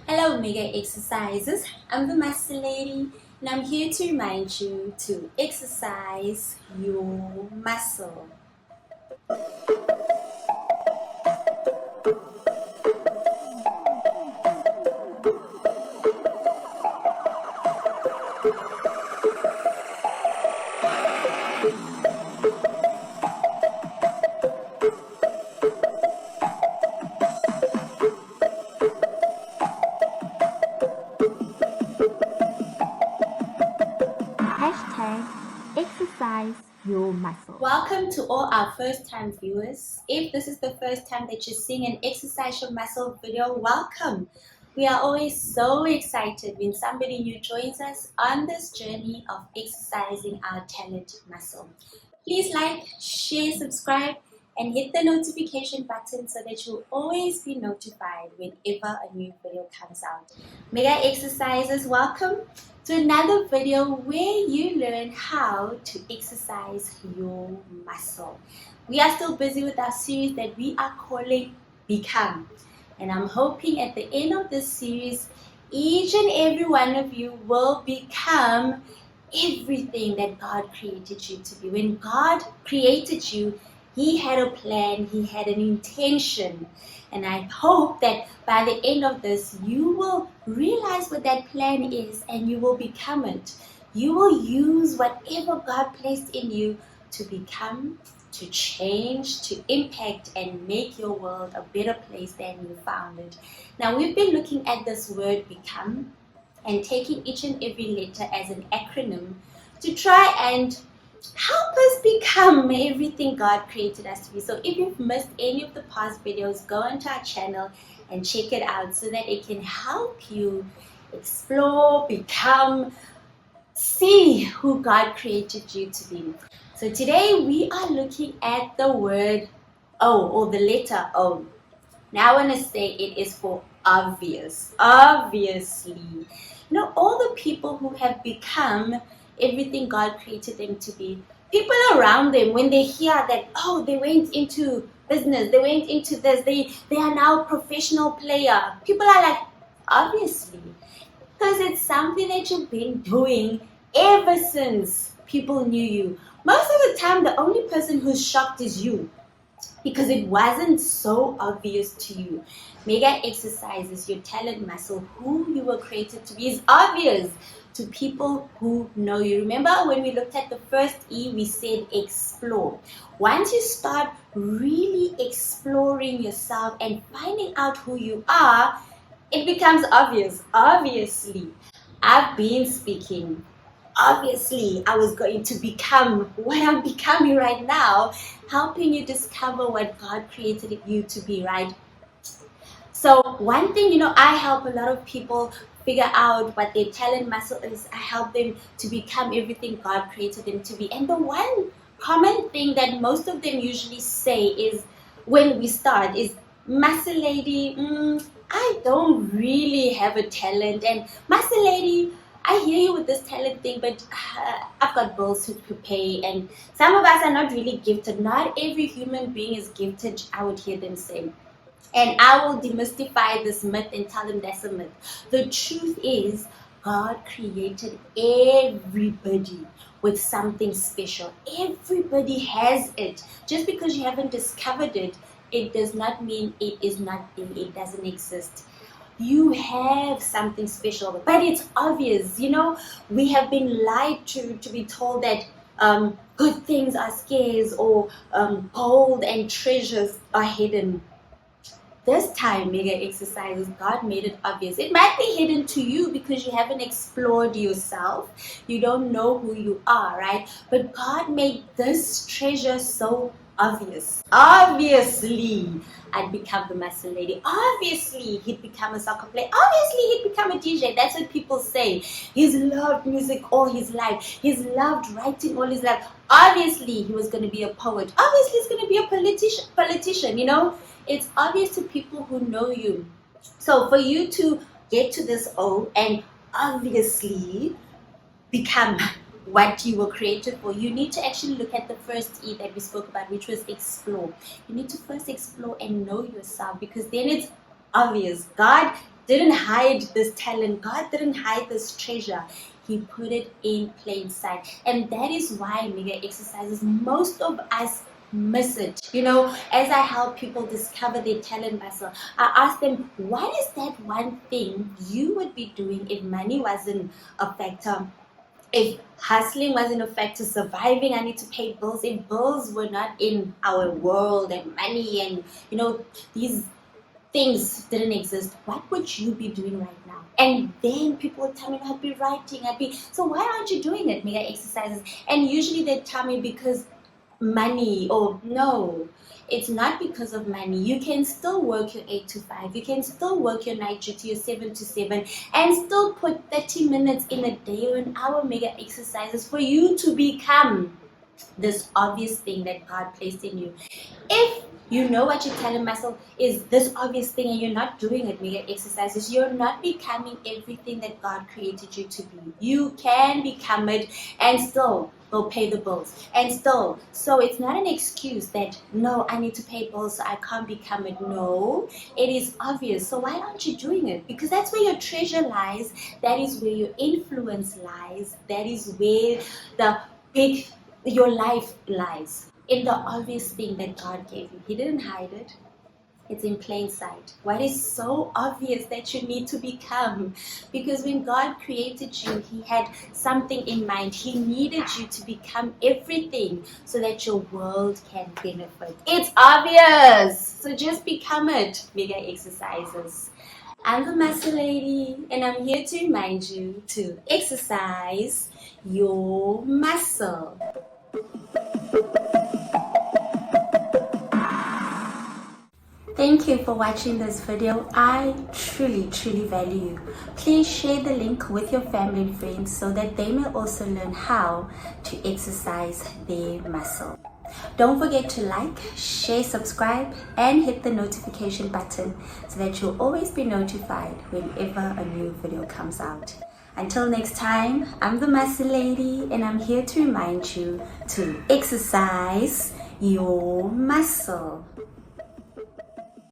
Hello Mega Exercises, I'm the Muscle Lady and I'm here to remind you to exercise your muscle. #ExerciseYourMuscle. Welcome to all our first time viewers. If this is the first time that you're seeing an Exercise Your Muscle video, welcome. We are always so excited when somebody new joins us on this journey of exercising our talent muscle. Please like, share, subscribe, and hit the notification button so that you'll always be notified whenever a new video comes out. Mega Exercises, welcome to another video where you learn how to exercise your muscle. We are still busy with our series that we are calling B.E.C.O.M.E. And I'm hoping at the end of this series, each and every one of you will become everything that God created you to be. When God created you, He had a plan, He had an intention. And I hope that by the end of this, you will realize what that plan is and you will become it. You will use whatever God placed in you to become, to change, to impact, and make your world a better place than you found it. Now, we've been looking at this word become and taking each and every letter as an acronym to try and help us become everything God created us to be. So if you've missed any of the past videos, go onto our channel and check it out so that it can help you explore, become, see who God created you to be. So today we are looking at the word O, or the letter O. Now I want to say it is for obvious. Obviously. All the people who have become everything God created them to be, people around them, when they hear that, oh, they went into business, they went into this, they are now professional player, people are like, obviously, because it's something that you've been doing ever since people knew you. Most of the time, the only person who's shocked is you, because it wasn't so obvious to you. Mega Exercises, your talent muscle, who you were created to be, is obvious to people who know you. Remember when we looked at the first E, we said explore. Once you start really exploring yourself and finding out who you are, it becomes obvious. Obviously, I've been speaking. Obviously, I was going to become what I'm becoming right now, helping you discover what God created you to be, right? So one thing, I help a lot of people figure out what their talent muscle is. I help them to become everything God created them to be. And the one common thing that most of them usually say is, when we start, is, muscle lady, I don't really have a talent. And muscle lady, I hear you with this talent thing, but I've got bills to pay, and some of us are not really gifted. Not every human being is gifted, I would hear them say. And I will demystify this myth and tell them that's a myth. The truth is, God created everybody with something special. Everybody has it. Just because you haven't discovered it, it does not mean it is not there. It doesn't exist. You have something special, but it's obvious. We have been lied to be told that good things are scarce, or gold and treasures are hidden. This time, Mega Exercises, God made it obvious. It might be hidden to you because you haven't explored yourself. You don't know who you are, right? But God made this treasure so obvious. Obviously, I'd become the muscle lady. Obviously, he'd become a soccer player. Obviously, he'd become a DJ. That's what people say. He's loved music all his life. He's loved writing all his life. Obviously, he was going to be a poet. Obviously, he's going to be a politician. It's obvious to people who know you. So for you to get to this O and obviously become what you were created for, you need to actually look at the first E that we spoke about, which was explore. You need to first explore and know yourself, because then it's obvious. God didn't hide this talent. God didn't hide this treasure. He put it in plain sight. And that is why mega exercises, most of us miss it. You know, as I help people discover their talent muscle, I ask them, what is that one thing you would be doing if money wasn't a factor? If hustling wasn't a factor, surviving, I need to pay bills. If bills were not in our world and money and, you know, these things didn't exist, what would you be doing right now? And then people would tell me, I'd be writing, so why aren't you doing it, mega exercises? And usually they tell me because money, or no, it's not because of money. You can still work your 8 to 5, you can still work your night duty, your 7 to 7, and still put 30 minutes in a day or an hour mega exercises for you to become this obvious thing that God placed in you. If you know what your talent muscle is, this obvious thing, and you're not doing it, mega exercises, you're not becoming everything that God created you to be. You can become it and still go pay the bills. And still, so it's not an excuse that, no, I need to pay bills, so I can't become it. No, it is obvious. So why aren't you doing it? Because that's where your treasure lies. That is where your influence lies. That is where your life lies, in the obvious thing that God gave you. He didn't hide it. It's in plain sight. What is so obvious that you need to become? Because when God created you, He had something in mind. He needed you to become everything so that your world can benefit. It's obvious. So just become it. Mega exercises. I'm the Muscle Lady, and I'm here to remind you to exercise your muscle. Thank you for watching this video. I truly value you. Please share the link with your family and friends so that they may also learn how to exercise their muscle. Don't forget to like, share, subscribe, and hit the notification button so that you'll always be notified whenever a new video comes out. Until next time, I'm the Muscle Lady, and I'm here to remind you to exercise your muscle.